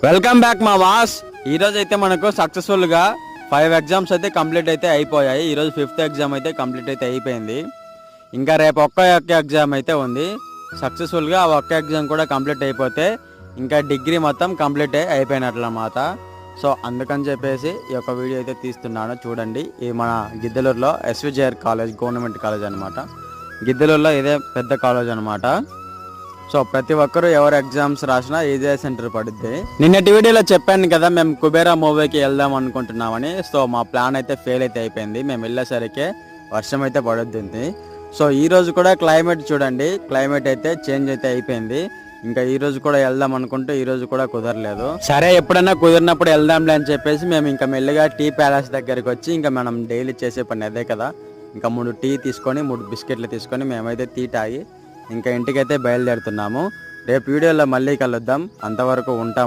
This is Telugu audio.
వెల్కమ్ బ్యాక్ మా వాస్. ఈరోజు అయితే మనకు సక్సెస్ఫుల్గా 5 ఎగ్జామ్స్ అయితే కంప్లీట్ అయితే అయిపోయాయి. ఈరోజు 5th ఎగ్జామ్ అయితే కంప్లీట్ అయితే అయిపోయింది. ఇంకా రేపు ఒక్క ఎగ్జామ్ అయితే ఉంది. సక్సెస్ఫుల్గా ఆ ఒక్క ఎగ్జామ్ కూడా కంప్లీట్ అయిపోతే ఇంకా డిగ్రీ మొత్తం కంప్లీట్ అయిపోయినట్లు అన్నమాట. సో అందుకని చెప్పేసి ఈ యొక్క వీడియో అయితే తీస్తున్నాను, చూడండి. ఇది మన గిద్దలూరులో ఎస్విజేఆర్ కాలేజ్, గవర్నమెంట్ కాలేజ్ అనమాట. గిద్దలూరులో ఇదే పెద్ద కాలేజ్ అనమాట. సో ప్రతి ఒక్కరు ఎవరు ఎగ్జామ్స్ రాసినా ఇదే సెంటర్ పడుద్ది. నిన్నటి వీడియోలో చెప్పాను కదా, మేము కుబేరా మూవీకి వెళ్దాం అనుకుంటున్నామని. సో మా ప్లాన్ అయితే ఫెయిల్ అయితే అయిపోయింది. మేము వెళ్ళేసరికి వర్షం అయితే పడుద్ది. సో ఈ రోజు కూడా క్లైమేట్ చూడండి, క్లైమేట్ అయితే చేంజ్ అయితే అయిపోయింది. ఇంకా ఈ రోజు కూడా వెళ్దాం అనుకుంటే ఈ రోజు కూడా కుదరలేదు. సరే ఎప్పుడైనా కుదిరినప్పుడు వెళ్దాంలే అని చెప్పేసి మేము ఇంకా మెల్లిగా టీ ప్యాలెస్ దగ్గరికి వచ్చి, ఇంకా మనం డైలీ చేసే పని అదే కదా, ఇంకా 3 టీ తీసుకొని 3 బిస్కెట్లు తీసుకొని మేమైతే టీ తాగి ఇంకా ఇంటికైతే బయలుదేరుతున్నాము. రేపు వీడియోలో మళ్ళీ కలుద్దాం. అంతవరకు ఉంటాం.